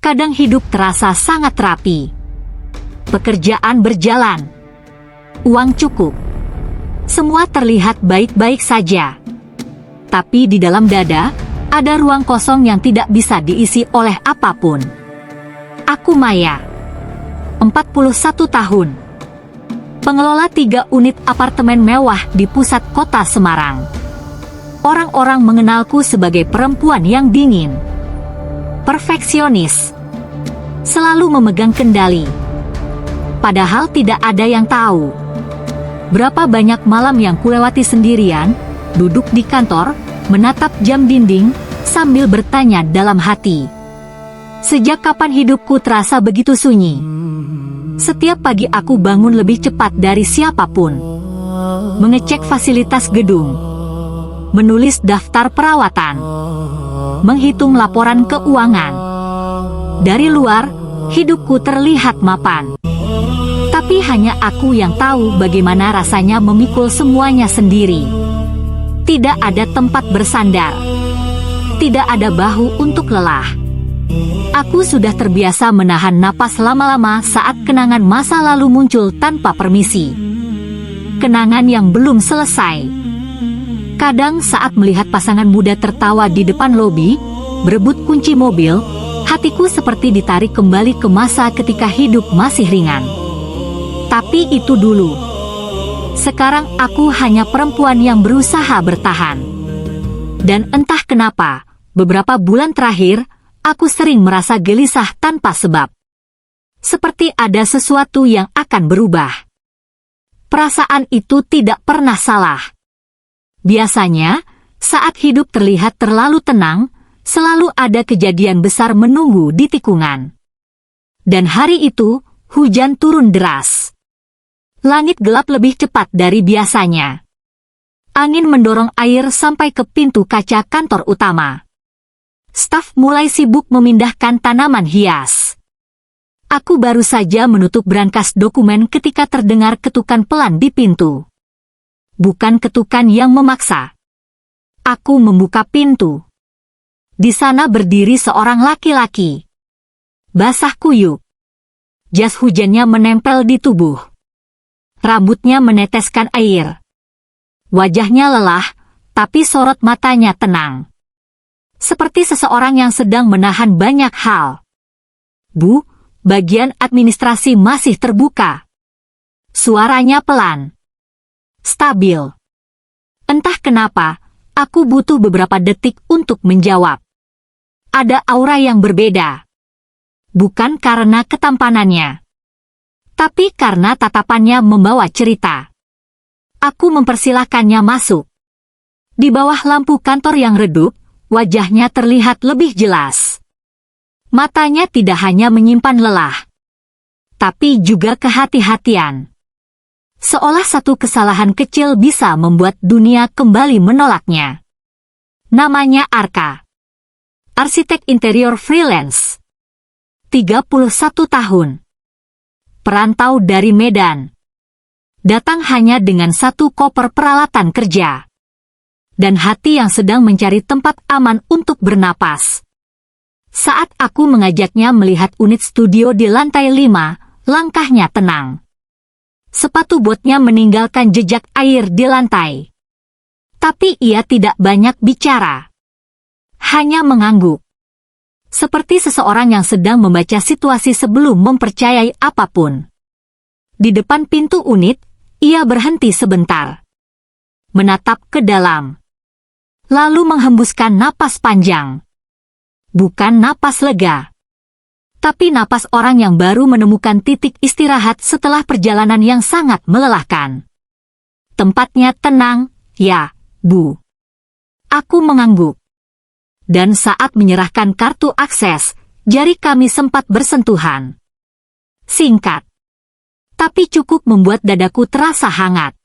Kadang hidup terasa sangat rapi. Pekerjaan berjalan. Uang cukup. Semua terlihat baik-baik saja. Tapi di dalam dada, ada ruang kosong yang tidak bisa diisi oleh apapun. Aku Maya. 41 tahun. Pengelola 3 unit apartemen mewah di pusat kota Semarang. Orang-orang mengenalku sebagai perempuan yang dingin. Perfeksionis. Selalu memegang kendali. Padahal tidak ada yang tahu berapa banyak malam yang kulewati sendirian, duduk di kantor, menatap jam dinding, sambil bertanya dalam hati. Sejak kapan hidupku terasa begitu sunyi? Setiap pagi aku bangun lebih cepat dari siapapun. Mengecek fasilitas gedung. Menulis daftar perawatan. Menghitung laporan keuangan. Dari luar, hidupku terlihat mapan. Tapi hanya aku yang tahu bagaimana rasanya memikul semuanya sendiri. Tidak ada tempat bersandar. Tidak ada bahu untuk lelah. Aku sudah terbiasa menahan napas lama-lama saat kenangan masa lalu muncul tanpa permisi. Kenangan yang belum selesai. Kadang saat melihat pasangan muda tertawa di depan lobi, berebut kunci mobil, hatiku seperti ditarik kembali ke masa ketika hidup masih ringan. Tapi itu dulu. Sekarang aku hanya perempuan yang berusaha bertahan. Dan entah kenapa, beberapa bulan terakhir, aku sering merasa gelisah tanpa sebab. Seperti ada sesuatu yang akan berubah. Perasaan itu tidak pernah salah. Biasanya, saat hidup terlihat terlalu tenang, selalu ada kejadian besar menunggu di tikungan. Dan hari itu, hujan turun deras. Langit gelap lebih cepat dari biasanya. Angin mendorong air sampai ke pintu kaca kantor utama. Staf mulai sibuk memindahkan tanaman hias. Aku baru saja menutup brankas dokumen ketika terdengar ketukan pelan di pintu. Bukan ketukan yang memaksa. Aku membuka pintu. Di sana berdiri seorang laki-laki. Basah kuyup. Jas hujannya menempel di tubuh. Rambutnya meneteskan air. Wajahnya lelah, tapi sorot matanya tenang. Seperti seseorang yang sedang menahan banyak hal. Bu, bagian administrasi masih terbuka. Suaranya pelan. Stabil. Entah kenapa, aku butuh beberapa detik untuk menjawab. Ada aura yang berbeda. Bukan karena ketampanannya, tapi karena tatapannya membawa cerita. Aku mempersilahkannya masuk. Di bawah lampu kantor yang redup, wajahnya terlihat lebih jelas. Matanya tidak hanya menyimpan lelah, tapi juga kehati-hatian. Seolah satu kesalahan kecil bisa membuat dunia kembali menolaknya. Namanya Arka. Arsitek interior freelance. 31 tahun. Perantau dari Medan. Datang hanya dengan satu koper peralatan kerja. Dan hati yang sedang mencari tempat aman untuk bernapas. Saat aku mengajaknya melihat unit studio di lantai 5, langkahnya tenang. Sepatu botnya meninggalkan jejak air di lantai. Tapi ia tidak banyak bicara. Hanya mengangguk. Seperti seseorang yang sedang membaca situasi sebelum mempercayai apapun. Di depan pintu unit, ia berhenti sebentar. Menatap ke dalam. Lalu menghembuskan napas panjang. Bukan napas lega. Tapi napas orang yang baru menemukan titik istirahat setelah perjalanan yang sangat melelahkan. Tempatnya tenang, ya, Bu. Aku mengangguk. Dan saat menyerahkan kartu akses, jari kami sempat bersentuhan. Singkat. Tapi cukup membuat dadaku terasa hangat.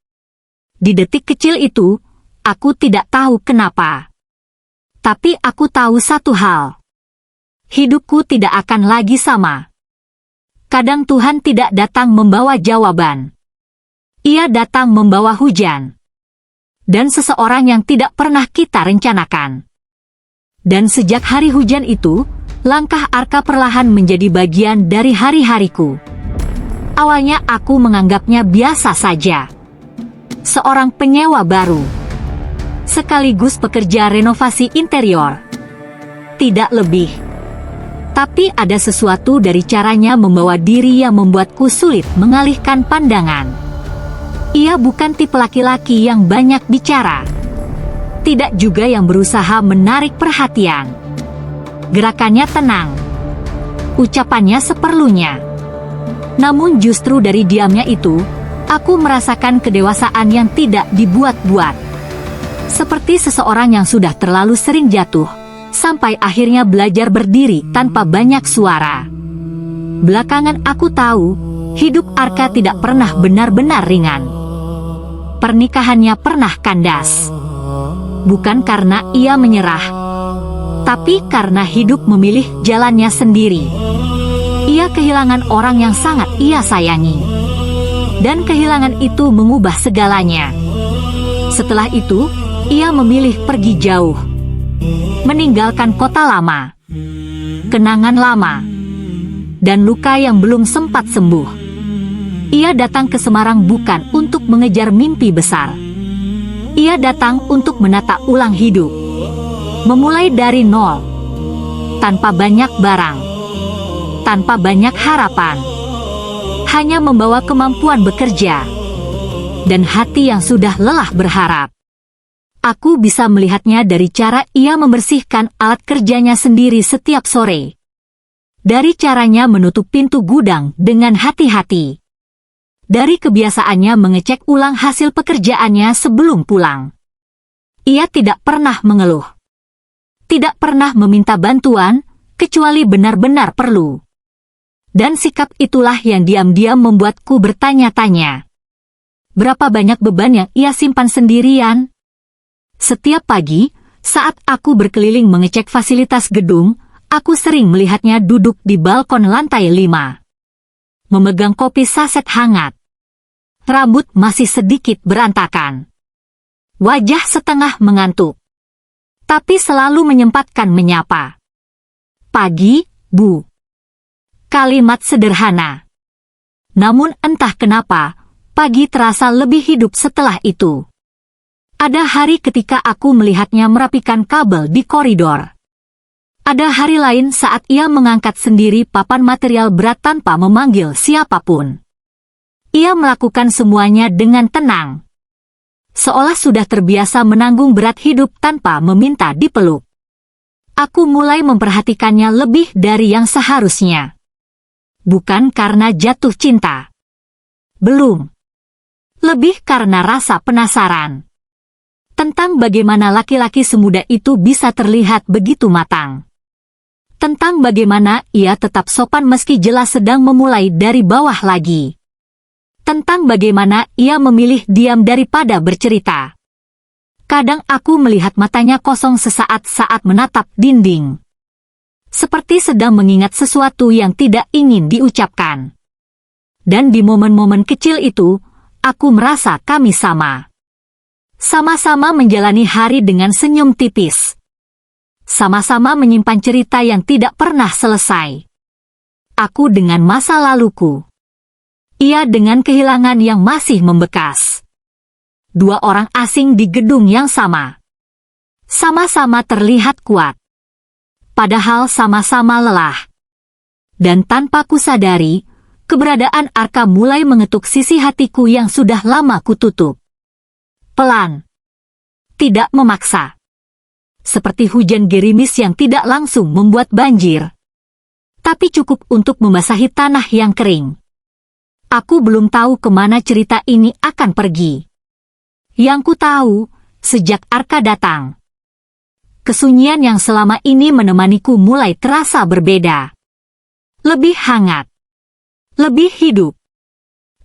Di detik kecil itu, aku tidak tahu kenapa. Tapi aku tahu satu hal. Hidupku tidak akan lagi sama. Kadang Tuhan tidak datang membawa jawaban. Ia datang membawa hujan. Dan seseorang yang tidak pernah kita rencanakan. Dan sejak hari hujan itu, Langkah Arka perlahan menjadi bagian dari hari-hariku. Awalnya aku menganggapnya biasa saja. Seorang penyewa baru, sekaligus pekerja renovasi interior. Tidak lebih. Tapi ada sesuatu dari caranya membawa diri yang membuatku sulit mengalihkan pandangan. Ia bukan tipe laki-laki yang banyak bicara. Tidak juga yang berusaha menarik perhatian. Gerakannya tenang. Ucapannya seperlunya. Namun justru dari diamnya itu, aku merasakan kedewasaan yang tidak dibuat-buat. Seperti seseorang yang sudah terlalu sering jatuh, sampai akhirnya belajar berdiri tanpa banyak suara. Belakangan aku tahu, hidup Arka tidak pernah benar-benar ringan. Pernikahannya pernah kandas. Bukan karena ia menyerah, tapi karena hidup memilih jalannya sendiri. Ia kehilangan orang yang sangat ia sayangi. Dan kehilangan itu mengubah segalanya. Setelah itu, ia memilih pergi jauh. Meninggalkan kota lama, kenangan lama, dan luka yang belum sempat sembuh. Ia datang ke Semarang bukan untuk mengejar mimpi besar. Ia datang untuk menata ulang hidup. Memulai dari nol, tanpa banyak barang, tanpa banyak harapan, hanya membawa kemampuan bekerja, dan hati yang sudah lelah berharap. Aku bisa melihatnya dari cara ia membersihkan alat kerjanya sendiri setiap sore. Dari caranya menutup pintu gudang dengan hati-hati. Dari kebiasaannya mengecek ulang hasil pekerjaannya sebelum pulang. Ia tidak pernah mengeluh. Tidak pernah meminta bantuan, kecuali benar-benar perlu. Dan sikap itulah yang diam-diam membuatku bertanya-tanya. Berapa banyak beban yang ia simpan sendirian? Setiap pagi, saat aku berkeliling mengecek fasilitas gedung, aku sering melihatnya duduk di balkon lantai 5. Memegang kopi saset hangat. Rambut masih sedikit berantakan. Wajah setengah mengantuk. Tapi selalu menyempatkan menyapa. Pagi, Bu. Kalimat sederhana. Namun entah kenapa, pagi terasa lebih hidup setelah itu. Ada hari ketika aku melihatnya merapikan kabel di koridor. Ada hari lain saat ia mengangkat sendiri papan material berat tanpa memanggil siapapun. Ia melakukan semuanya dengan tenang. Seolah sudah terbiasa menanggung berat hidup tanpa meminta dipeluk. Aku mulai memperhatikannya lebih dari yang seharusnya. Bukan karena jatuh cinta. Belum. Lebih karena rasa penasaran. Tentang bagaimana laki-laki semuda itu bisa terlihat begitu matang. Tentang bagaimana ia tetap sopan meski jelas sedang memulai dari bawah lagi. Tentang bagaimana ia memilih diam daripada bercerita. Kadang aku melihat matanya kosong sesaat saat menatap dinding. Seperti sedang mengingat sesuatu yang tidak ingin diucapkan. Dan di momen-momen kecil itu, aku merasa kami sama. Sama-sama menjalani hari dengan senyum tipis. Sama-sama menyimpan cerita yang tidak pernah selesai. Aku dengan masa laluku. Ia dengan kehilangan yang masih membekas. Dua orang asing di gedung yang sama. Sama-sama terlihat kuat. Padahal sama-sama lelah. Dan tanpa kusadari, keberadaan Arka mulai mengetuk sisi hatiku yang sudah lama kututup. Pelan. Tidak memaksa. Seperti hujan gerimis yang tidak langsung membuat banjir. Tapi cukup untuk membasahi tanah yang kering. Aku belum tahu kemana cerita ini akan pergi. Yang ku tahu, sejak Arka datang, kesunyian yang selama ini menemaniku mulai terasa berbeda. Lebih hangat. Lebih hidup.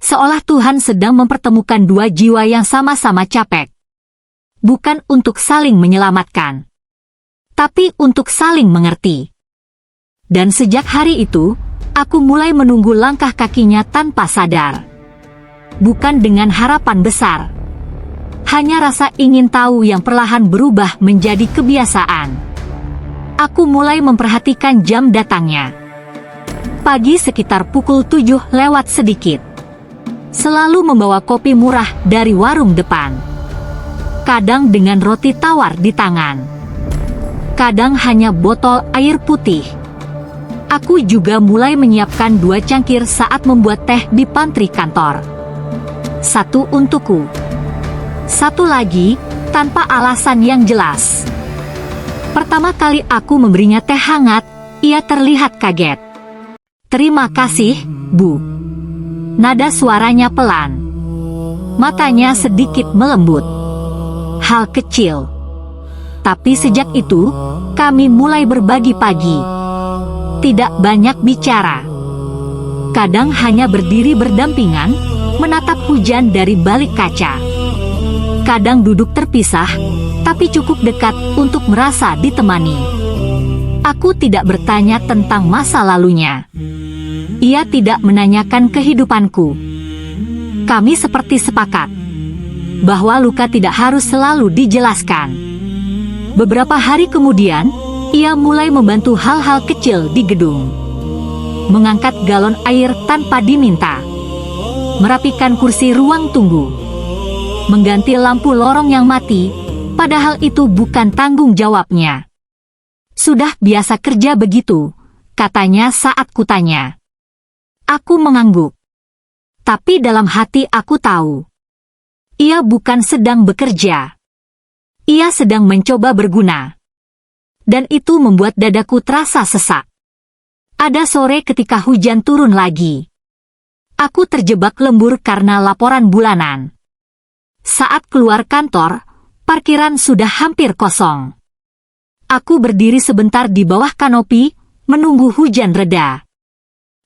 Seolah Tuhan sedang mempertemukan dua jiwa yang sama-sama capek. Bukan untuk saling menyelamatkan, tapi untuk saling mengerti. Dan sejak hari itu, aku mulai menunggu langkah kakinya tanpa sadar. Bukan dengan harapan besar. Hanya rasa ingin tahu yang perlahan berubah menjadi kebiasaan. Aku mulai memperhatikan jam datangnya. Pagi sekitar pukul 7 lewat sedikit. Selalu membawa kopi murah dari warung depan. Kadang dengan roti tawar di tangan. Kadang hanya botol air putih. Aku juga mulai menyiapkan 2 cangkir saat membuat teh di pantry kantor. 1 untukku. 1 lagi, tanpa alasan yang jelas. Pertama kali aku memberinya teh hangat, ia terlihat kaget. "Terima kasih, Bu." Nada suaranya pelan. Matanya sedikit melembut. Hal kecil. Tapi sejak itu, kami mulai berbagi pagi. Tidak banyak bicara. Kadang hanya berdiri berdampingan, menatap hujan dari balik kaca. Kadang duduk terpisah, tapi cukup dekat untuk merasa ditemani. Aku tidak bertanya tentang masa lalunya. Ia tidak menanyakan kehidupanku. Kami seperti sepakat bahwa luka tidak harus selalu dijelaskan. Beberapa hari kemudian, ia mulai membantu hal-hal kecil di gedung. Mengangkat galon air tanpa diminta. Merapikan kursi ruang tunggu. Mengganti lampu lorong yang mati, padahal itu bukan tanggung jawabnya. "Sudah biasa kerja begitu," katanya saat kutanya. Aku mengangguk. Tapi dalam hati aku tahu. Ia bukan sedang bekerja. Ia sedang mencoba berguna. Dan itu membuat dadaku terasa sesak. Ada sore ketika hujan turun lagi. Aku terjebak lembur karena laporan bulanan. Saat keluar kantor, parkiran sudah hampir kosong. Aku berdiri sebentar di bawah kanopi, menunggu hujan reda.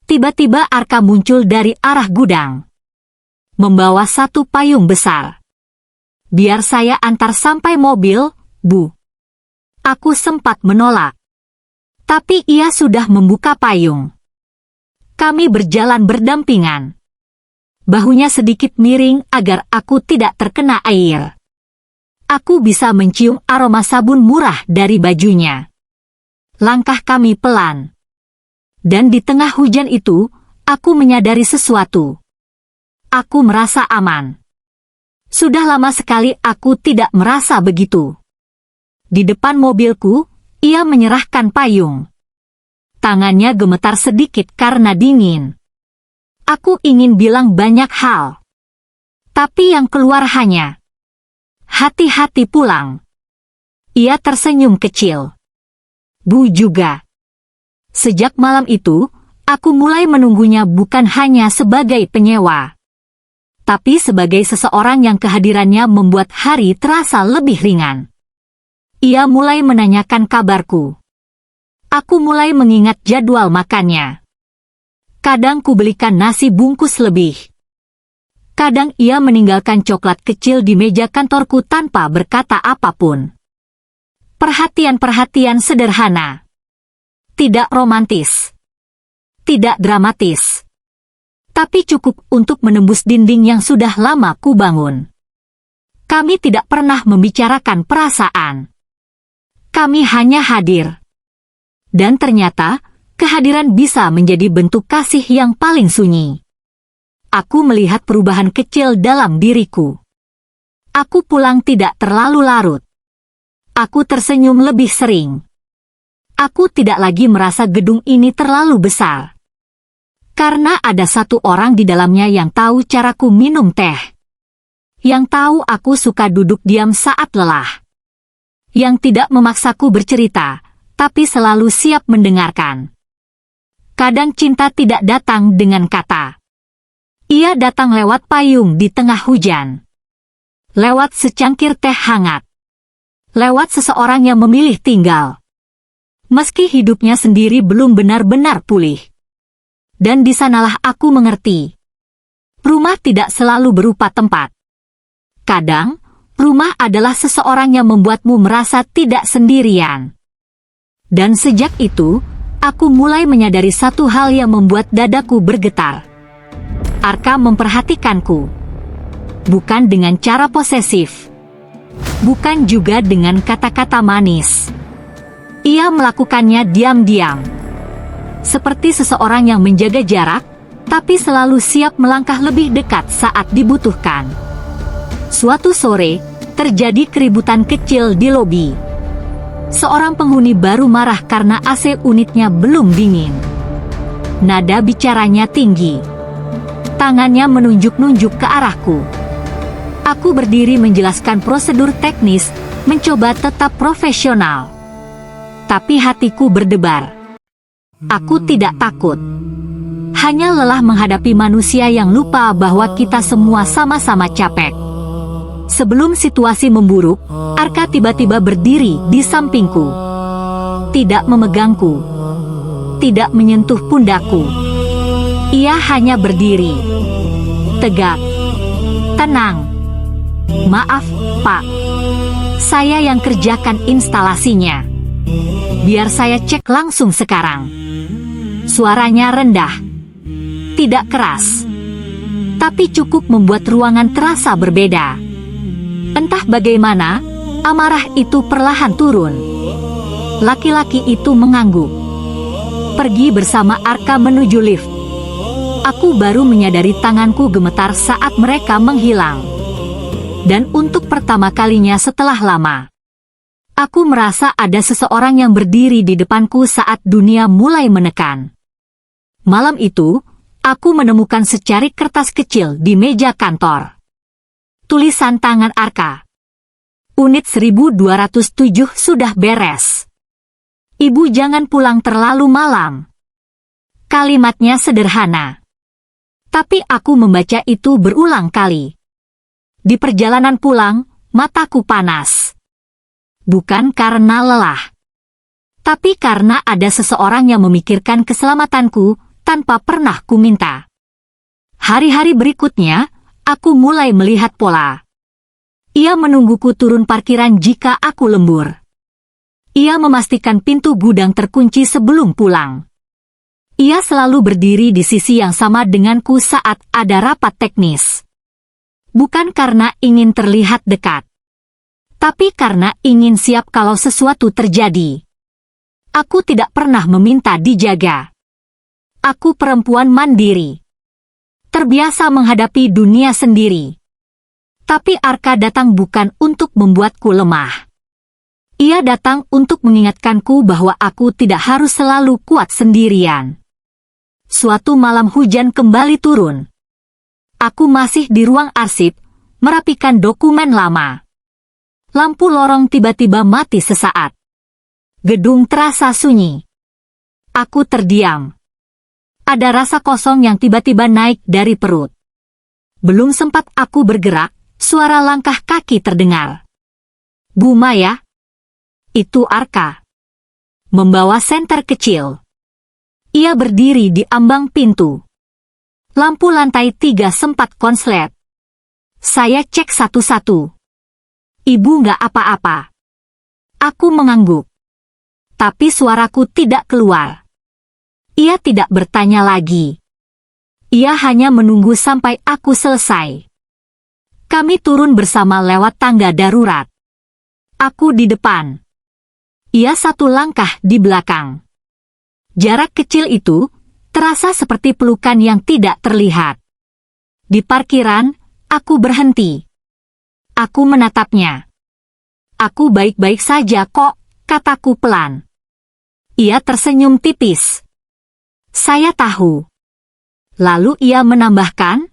Tiba-tiba Arka muncul dari arah gudang. Membawa 1 payung besar. "Biar saya antar sampai mobil, Bu." Aku sempat menolak. Tapi ia sudah membuka payung. Kami berjalan berdampingan. Bahunya sedikit miring agar aku tidak terkena air. Aku bisa mencium aroma sabun murah dari bajunya. Langkah kami pelan. Dan di tengah hujan itu, aku menyadari sesuatu. Aku merasa aman. Sudah lama sekali aku tidak merasa begitu. Di depan mobilku, ia menyerahkan payung. Tangannya gemetar sedikit karena dingin. Aku ingin bilang banyak hal. Tapi yang keluar hanya, "Hati-hati pulang." Ia tersenyum kecil. Bu juga. Sejak malam itu, aku mulai menunggunya bukan hanya sebagai penyewa. Tapi sebagai seseorang yang kehadirannya membuat hari terasa lebih ringan. Ia mulai menanyakan kabarku. Aku mulai mengingat jadwal makannya. Kadang ku belikan nasi bungkus lebih. Kadang ia meninggalkan coklat kecil di meja kantorku tanpa berkata apapun. Perhatian-perhatian sederhana. Tidak romantis. Tidak dramatis. Tapi cukup untuk menembus dinding yang sudah lama ku bangun. Kami tidak pernah membicarakan perasaan. Kami hanya hadir. Dan ternyata, kehadiran bisa menjadi bentuk kasih yang paling sunyi. Aku melihat perubahan kecil dalam diriku. Aku pulang tidak terlalu larut. Aku tersenyum lebih sering. Aku tidak lagi merasa gedung ini terlalu besar. Karena ada 1 orang di dalamnya yang tahu caraku minum teh. Yang tahu aku suka duduk diam saat lelah. Yang tidak memaksaku bercerita, tapi selalu siap mendengarkan. Kadang cinta tidak datang dengan kata. Ia datang lewat payung di tengah hujan. Lewat secangkir teh hangat. Lewat seseorang yang memilih tinggal. Meski hidupnya sendiri belum benar-benar pulih. Dan di sanalah aku mengerti. Rumah tidak selalu berupa tempat. Kadang, rumah adalah seseorang yang membuatmu merasa tidak sendirian. Dan sejak itu, aku mulai menyadari satu hal yang membuat dadaku bergetar. Arka memperhatikanku. Bukan dengan cara posesif. Bukan juga dengan kata-kata manis. Ia melakukannya diam-diam. Seperti seseorang yang menjaga jarak, tapi selalu siap melangkah lebih dekat saat dibutuhkan. Suatu sore, terjadi keributan kecil di lobi. Seorang penghuni baru marah karena AC unitnya belum dingin. Nada bicaranya tinggi. Tangannya menunjuk-nunjuk ke arahku. Aku berdiri menjelaskan prosedur teknis, mencoba tetap profesional. Tapi hatiku berdebar. Aku tidak takut. Hanya lelah menghadapi manusia yang lupa bahwa kita semua sama-sama capek. Sebelum situasi memburuk, Arka tiba-tiba berdiri di sampingku. Tidak memegangku. Tidak menyentuh pundakku. Ia hanya berdiri. Tegak. Tenang. Maaf, Pak. Saya yang kerjakan instalasinya. Biar saya cek langsung sekarang. Suaranya rendah. Tidak keras. Tapi cukup membuat ruangan terasa berbeda. Entah bagaimana, amarah itu perlahan turun. Laki-laki itu mengangguk. Pergi bersama Arka menuju lift. Aku baru menyadari tanganku gemetar saat mereka menghilang. Dan untuk pertama kalinya setelah lama, aku merasa ada seseorang yang berdiri di depanku saat dunia mulai menekan. Malam itu, aku menemukan secarik kertas kecil di meja kantor. Tulisan tangan Arka. Unit 1207 sudah beres. Ibu jangan pulang terlalu malam. Kalimatnya sederhana. Tapi aku membaca itu berulang kali. Di perjalanan pulang, mataku panas. Bukan karena lelah. Tapi karena ada seseorang yang memikirkan keselamatanku tanpa pernah kuminta. Hari-hari berikutnya, aku mulai melihat pola. Ia menungguku turun parkiran jika aku lembur. Ia memastikan pintu gudang terkunci sebelum pulang. Ia selalu berdiri di sisi yang sama denganku saat ada rapat teknis. Bukan karena ingin terlihat dekat, tapi karena ingin siap kalau sesuatu terjadi. Aku tidak pernah meminta dijaga. Aku perempuan mandiri. Terbiasa menghadapi dunia sendiri. Tapi Arka datang bukan untuk membuatku lemah. Ia datang untuk mengingatkanku bahwa aku tidak harus selalu kuat sendirian. Suatu malam hujan kembali turun. Aku masih di ruang arsip, merapikan dokumen lama. Lampu lorong tiba-tiba mati sesaat. Gedung terasa sunyi. Aku terdiam. Ada rasa kosong yang tiba-tiba naik dari perut. Belum sempat aku bergerak, suara langkah kaki terdengar. Bu Maya? Itu Arka. Membawa senter kecil. Ia berdiri di ambang pintu. Lampu lantai 3 sempat konslet. Saya cek satu-satu. Ibu nggak apa-apa. Aku mengangguk. Tapi suaraku tidak keluar. Ia tidak bertanya lagi. Ia hanya menunggu sampai aku selesai. Kami turun bersama lewat tangga darurat. Aku di depan. Ia satu langkah di belakang. Jarak kecil itu terasa seperti pelukan yang tidak terlihat. Di parkiran, aku berhenti. Aku menatapnya. Aku baik-baik saja kok, kataku pelan. Ia tersenyum tipis. Saya tahu. Lalu ia menambahkan,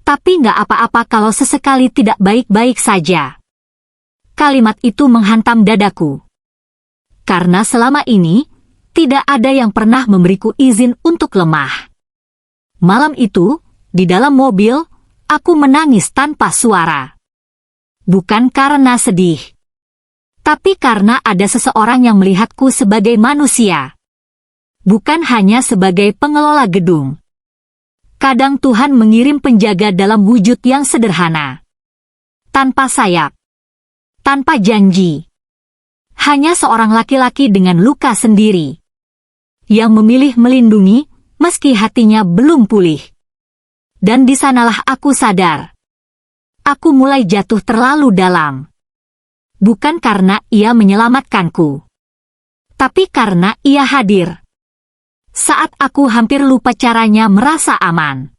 tapi nggak apa-apa kalau sesekali tidak baik-baik saja. Kalimat itu menghantam dadaku. Karena selama ini, tidak ada yang pernah memberiku izin untuk lemah. Malam itu, di dalam mobil, aku menangis tanpa suara. Bukan karena sedih. Tapi karena ada seseorang yang melihatku sebagai manusia. Bukan hanya sebagai pengelola gedung. Kadang Tuhan mengirim penjaga dalam wujud yang sederhana. Tanpa sayap. Tanpa janji. Hanya seorang laki-laki dengan luka sendiri. Yang memilih melindungi, meski hatinya belum pulih. Dan di sanalah aku sadar. Aku mulai jatuh terlalu dalam. Bukan karena ia menyelamatkanku. tapi karena ia hadir. Saat aku hampir lupa caranya merasa aman.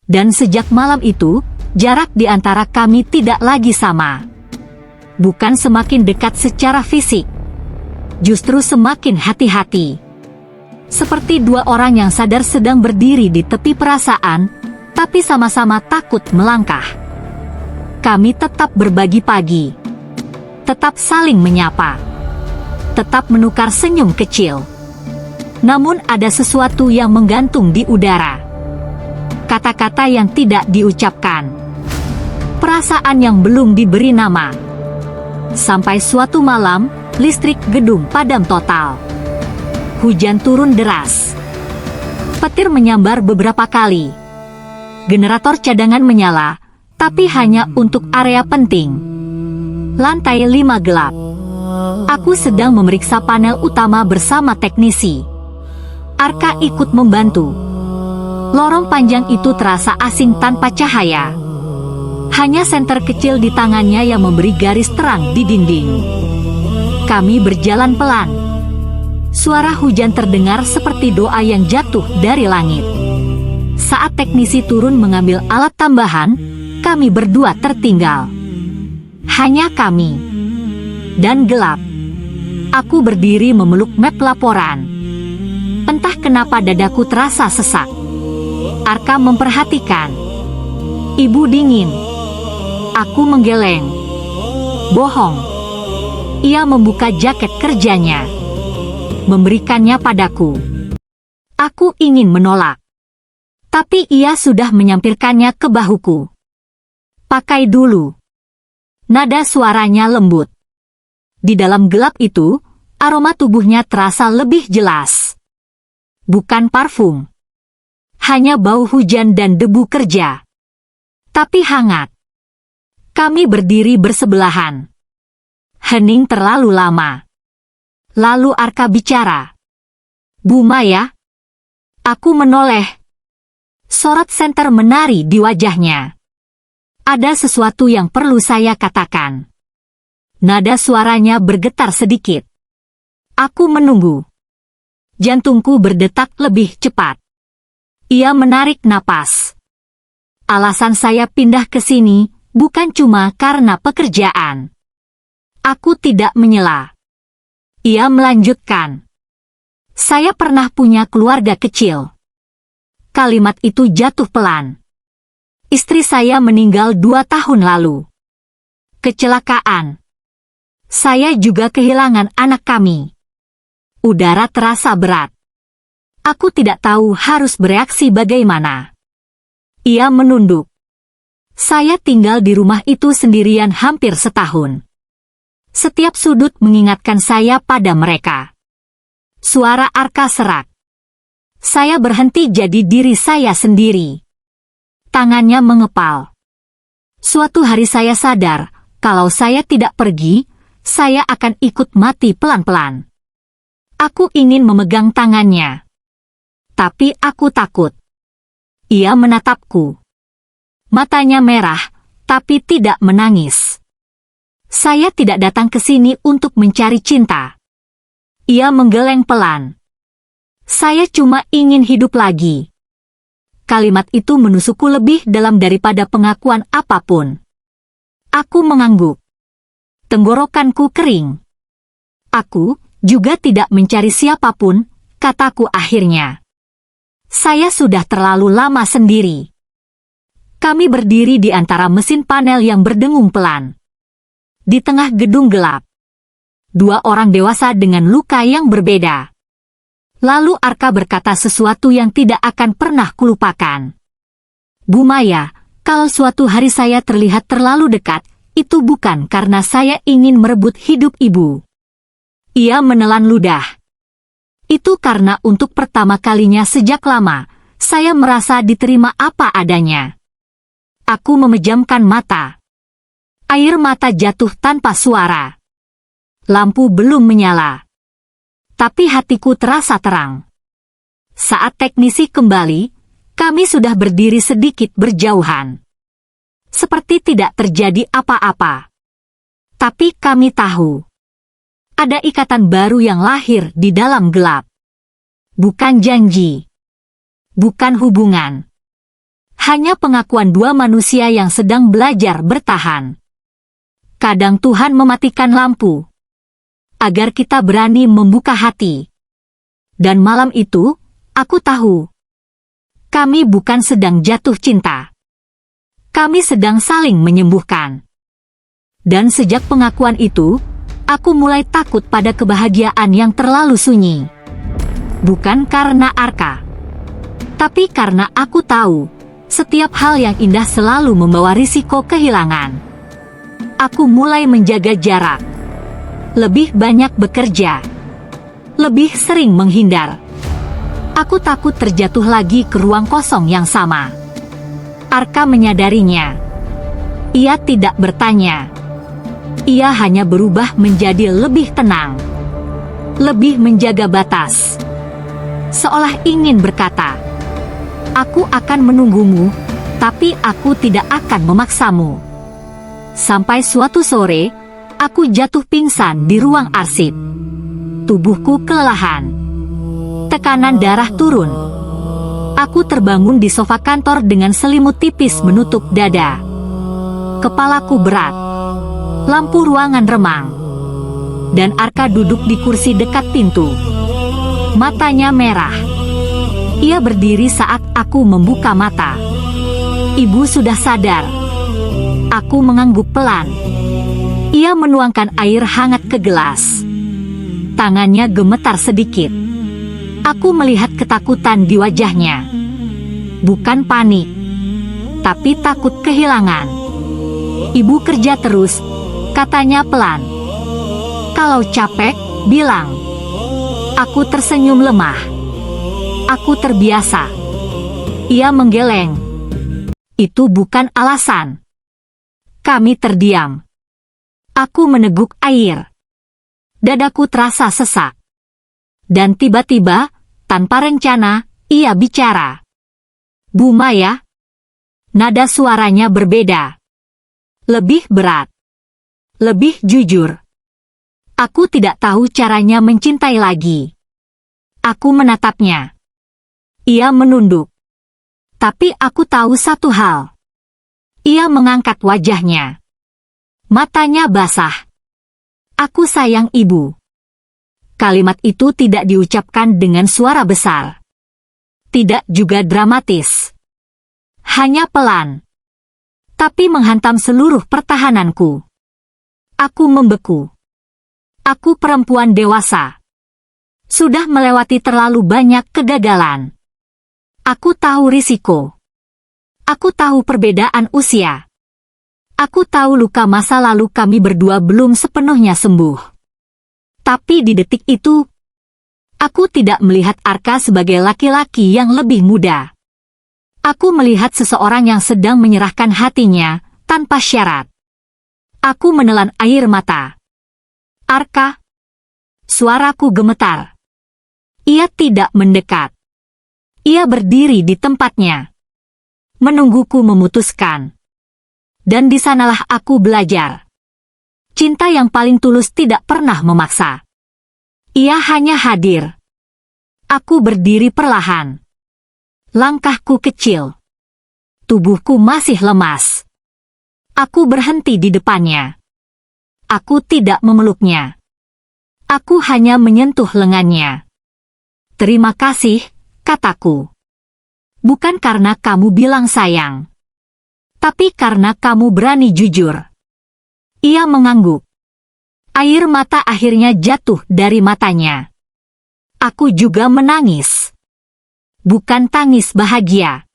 Dan sejak malam itu, jarak di antara kami tidak lagi sama. Bukan semakin dekat secara fisik, justru semakin hati-hati. Seperti dua orang yang sadar sedang berdiri di tepi perasaan, tapi sama-sama takut melangkah. Kami tetap berbagi pagi, tetap saling menyapa, tetap menukar senyum kecil. Namun ada sesuatu yang menggantung di udara. Kata-kata yang tidak diucapkan. Perasaan yang belum diberi nama. Sampai suatu malam, listrik gedung padam total. Hujan turun deras. Petir menyambar beberapa kali. Generator cadangan menyala, tapi hanya untuk area penting. Lantai 5 gelap. Aku sedang memeriksa panel utama bersama teknisi. Arka ikut membantu. Lorong panjang itu terasa asing tanpa cahaya. Hanya senter kecil di tangannya yang memberi garis terang di dinding. Kami berjalan pelan. Suara hujan terdengar seperti doa yang jatuh dari langit. Saat teknisi turun mengambil alat tambahan, kami berdua tertinggal. Hanya kami. Dan gelap. Aku berdiri memeluk map laporan. Entah kenapa dadaku terasa sesak. Arka memperhatikan. Ibu dingin. Aku menggeleng. Bohong. Ia membuka jaket kerjanya, memberikannya padaku. Aku ingin menolak, tapi ia sudah menyampirkannya ke bahuku. Pakai dulu. Nada suaranya lembut. Di dalam gelap itu, aroma tubuhnya terasa lebih jelas. Bukan parfum. Hanya bau hujan dan debu kerja. Tapi hangat. Kami berdiri bersebelahan. Hening terlalu lama. Lalu Arka bicara. Bu Maya. Aku menoleh. Sorot senter menari di wajahnya. Ada sesuatu yang perlu saya katakan. Nada suaranya bergetar sedikit. Aku menunggu. Jantungku berdetak lebih cepat. Ia menarik napas. Alasan saya pindah ke sini bukan cuma karena pekerjaan. Aku tidak menyela. Ia melanjutkan. Saya pernah punya keluarga kecil. Kalimat itu jatuh pelan. Istri saya meninggal 2 tahun lalu. Kecelakaan. Saya juga kehilangan anak kami. Udara terasa berat. Aku tidak tahu harus bereaksi bagaimana. Ia menunduk. Saya tinggal di rumah itu sendirian hampir setahun. Setiap sudut mengingatkan saya pada mereka. Suara Arka serak. Saya berhenti jadi diri saya sendiri. Tangannya mengepal. Suatu hari saya sadar, kalau saya tidak pergi, saya akan ikut mati pelan-pelan. Aku ingin memegang tangannya. Tapi aku takut. Ia menatapku. Matanya merah, tapi tidak menangis. Saya tidak datang ke sini untuk mencari cinta. Ia menggeleng pelan. Saya cuma ingin hidup lagi. Kalimat itu menusukku lebih dalam daripada pengakuan apapun. Aku mengangguk. Tenggorokanku kering. Aku juga tidak mencari siapapun, kataku akhirnya. Saya sudah terlalu lama sendiri. Kami berdiri di antara mesin panel yang berdengung pelan. Di tengah gedung gelap. 2 orang dewasa dengan luka yang berbeda. Lalu Arka berkata sesuatu yang tidak akan pernah kulupakan. Bu Maya, kalau suatu hari saya terlihat terlalu dekat, itu bukan karena saya ingin merebut hidup ibu. Ia menelan ludah. Itu karena untuk pertama kalinya sejak lama, saya merasa diterima apa adanya. Aku memejamkan mata. Air mata jatuh tanpa suara. Lampu belum menyala. Tapi hatiku terasa terang. Saat teknisi kembali, kami sudah berdiri sedikit berjauhan. Seperti tidak terjadi apa-apa. Tapi kami tahu. Ada ikatan baru yang lahir di dalam gelap. Bukan janji. Bukan hubungan. Hanya pengakuan dua manusia yang sedang belajar bertahan. Kadang Tuhan mematikan lampu agar kita berani membuka hati. Dan malam itu, aku tahu, kami bukan sedang jatuh cinta. Kami sedang saling menyembuhkan. Dan sejak pengakuan itu, aku mulai takut pada kebahagiaan yang terlalu sunyi. Bukan karena Arka, tapi karena aku tahu, setiap hal yang indah selalu membawa risiko kehilangan. Aku mulai menjaga jarak. Lebih banyak bekerja. Lebih sering menghindar. Aku takut terjatuh lagi ke ruang kosong yang sama. Arka menyadarinya. Ia tidak bertanya. Ia hanya berubah menjadi lebih tenang. Lebih menjaga batas. Seolah ingin berkata, "Aku akan menunggumu, tapi aku tidak akan memaksamu." Sampai suatu sore, aku jatuh pingsan di ruang arsip. Tubuhku kelelahan. Tekanan darah turun. Aku terbangun di sofa kantor dengan selimut tipis menutup dada. Kepalaku berat. Lampu ruangan remang. Dan Arka duduk di kursi dekat pintu. Matanya merah. Ia berdiri saat aku membuka mata. Ibu sudah sadar. Aku mengangguk pelan. Ia menuangkan air hangat ke gelas. Tangannya gemetar sedikit. Aku melihat ketakutan di wajahnya. Bukan panik, tapi takut kehilangan. Ibu kerja terus, katanya pelan. Kalau capek, bilang. Aku tersenyum lemah. Aku terbiasa. Ia menggeleng. Itu bukan alasan. Kami terdiam. Aku meneguk air. Dadaku terasa sesak. Dan tiba-tiba, tanpa rencana, ia bicara. Bu Maya. Nada suaranya berbeda. Lebih berat. Lebih jujur. Aku tidak tahu caranya mencintai lagi. Aku menatapnya. Ia menunduk. Tapi aku tahu satu hal. Ia mengangkat wajahnya. Matanya basah. Aku sayang ibu. Kalimat itu tidak diucapkan dengan suara besar. Tidak juga dramatis. Hanya pelan. Tapi menghantam seluruh pertahananku. Aku membeku. Aku perempuan dewasa. Sudah melewati terlalu banyak kegagalan. Aku tahu risiko. Aku tahu perbedaan usia. Aku tahu luka masa lalu kami berdua belum sepenuhnya sembuh. Tapi di detik itu, aku tidak melihat Arka sebagai laki-laki yang lebih muda. Aku melihat seseorang yang sedang menyerahkan hatinya, tanpa syarat. Aku menelan air mata. Arka. Suaraku gemetar. Ia tidak mendekat. Ia berdiri di tempatnya. Menungguku memutuskan. Dan di sanalah aku belajar. Cinta yang paling tulus tidak pernah memaksa. Ia hanya hadir. Aku berdiri perlahan. Langkahku kecil. Tubuhku masih lemas. Aku berhenti di depannya. Aku tidak memeluknya. Aku hanya menyentuh lengannya. Terima kasih, kataku. Bukan karena kamu bilang sayang. Tapi karena kamu berani jujur. Ia mengangguk. Air mata akhirnya jatuh dari matanya. Aku juga menangis. Bukan tangis bahagia.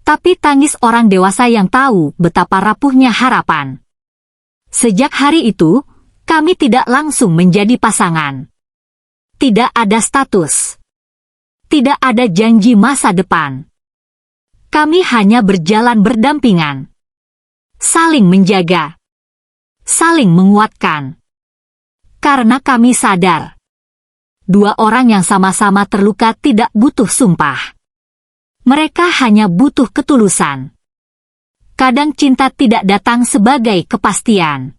Tapi tangis orang dewasa yang tahu betapa rapuhnya harapan. Sejak hari itu, kami tidak langsung menjadi pasangan. Tidak ada status. Tidak ada janji masa depan. Kami hanya berjalan berdampingan. Saling menjaga. Saling menguatkan. Karena kami sadar. Dua orang yang sama-sama terluka tidak butuh sumpah. Mereka hanya butuh ketulusan. Kadang cinta tidak datang sebagai kepastian.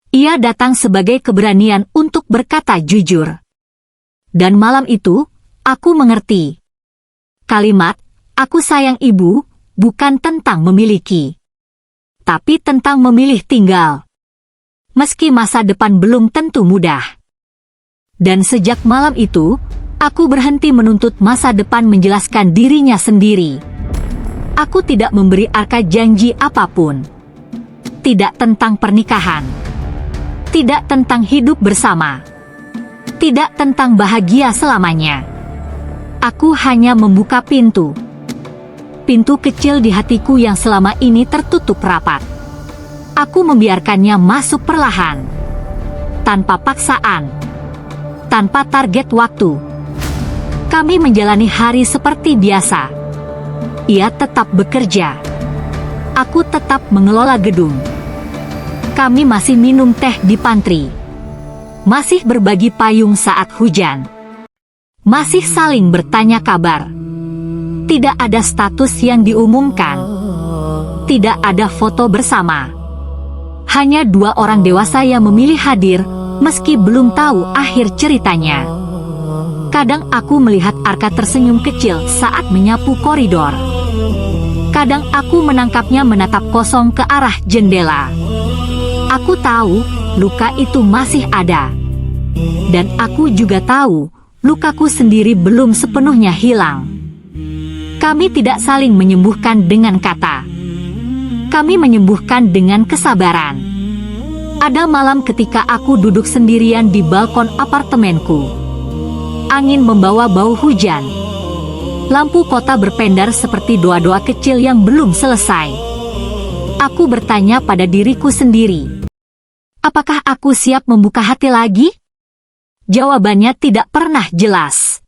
Ia datang sebagai keberanian untuk berkata jujur. Dan malam itu, aku mengerti. Kalimat, "Aku sayang ibu," bukan tentang memiliki, tapi tentang memilih tinggal. Meski masa depan belum tentu mudah. Dan sejak malam itu, aku berhenti menuntut masa depan menjelaskan dirinya sendiri. Aku tidak memberi Arka janji apapun. Tidak tentang pernikahan. Tidak tentang hidup bersama. Tidak tentang bahagia selamanya. Aku hanya membuka pintu. Pintu kecil di hatiku yang selama ini tertutup rapat. Aku membiarkannya masuk perlahan. Tanpa paksaan. Tanpa target waktu. Kami menjalani hari seperti biasa. Ia tetap bekerja. Aku tetap mengelola gedung. Kami masih minum teh di pantry. Masih berbagi payung saat hujan. Masih saling bertanya kabar. Tidak ada status yang diumumkan. Tidak ada foto bersama. Hanya dua orang dewasa yang memilih hadir, meski belum tahu akhir ceritanya. Kadang aku melihat Arka tersenyum kecil saat menyapu koridor. Kadang aku menangkapnya menatap kosong ke arah jendela. Aku tahu, luka itu masih ada. Dan aku juga tahu, lukaku sendiri belum sepenuhnya hilang. Kami tidak saling menyembuhkan dengan kata. Kami menyembuhkan dengan kesabaran. Ada malam ketika aku duduk sendirian di balkon apartemenku. Angin membawa bau hujan. Lampu kota berpendar seperti doa-doa kecil yang belum selesai. Aku bertanya pada diriku sendiri. Apakah aku siap membuka hati lagi? Jawabannya tidak pernah jelas.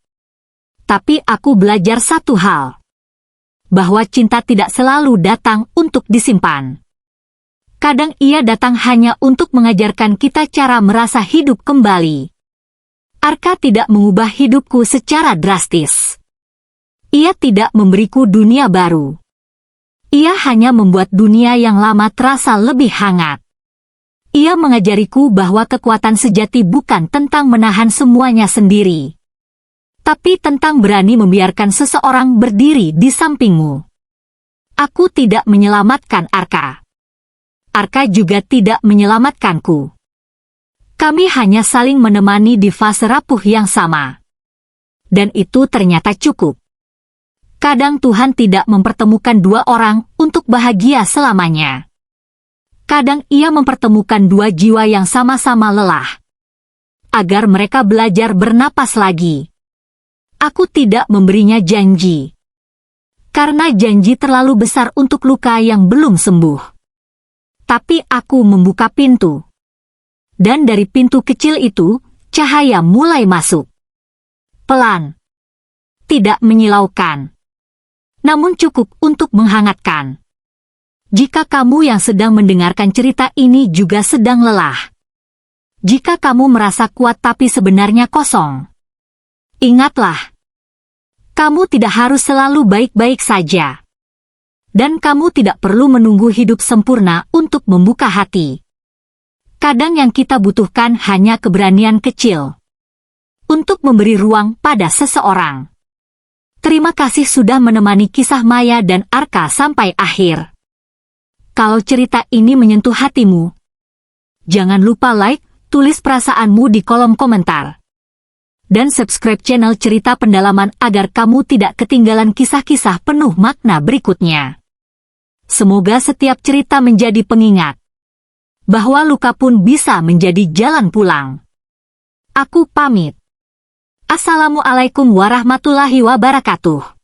Tapi aku belajar satu hal. Bahwa cinta tidak selalu datang untuk disimpan. Kadang ia datang hanya untuk mengajarkan kita cara merasa hidup kembali. Arka tidak mengubah hidupku secara drastis. Ia tidak memberiku dunia baru. Ia hanya membuat dunia yang lama terasa lebih hangat. Ia mengajariku bahwa kekuatan sejati bukan tentang menahan semuanya sendiri. Tapi tentang berani membiarkan seseorang berdiri di sampingmu. Aku tidak menyelamatkan Arka. Arka juga tidak menyelamatkanku. Kami hanya saling menemani di fase rapuh yang sama. Dan itu ternyata cukup. Kadang Tuhan tidak mempertemukan dua orang untuk bahagia selamanya. Kadang Ia mempertemukan dua jiwa yang sama-sama lelah. Agar mereka belajar bernapas lagi. Aku tidak memberinya janji. Karena janji terlalu besar untuk luka yang belum sembuh. Tapi aku membuka pintu. Dan dari pintu kecil itu, cahaya mulai masuk. Pelan. Tidak menyilaukan. Namun cukup untuk menghangatkan. Jika kamu yang sedang mendengarkan cerita ini juga sedang lelah. Jika kamu merasa kuat tapi sebenarnya kosong. Ingatlah. Kamu tidak harus selalu baik-baik saja. Dan kamu tidak perlu menunggu hidup sempurna untuk membuka hati. Kadang yang kita butuhkan hanya keberanian kecil. Untuk memberi ruang pada seseorang. Terima kasih sudah menemani kisah Maya dan Arka sampai akhir. Kalau cerita ini menyentuh hatimu, jangan lupa like, tulis perasaanmu di kolom komentar. Dan subscribe channel Cerita Pendalaman agar kamu tidak ketinggalan kisah-kisah penuh makna berikutnya. Semoga setiap cerita menjadi pengingat. Bahwa luka pun bisa menjadi jalan pulang. Aku pamit. Assalamualaikum warahmatullahi wabarakatuh.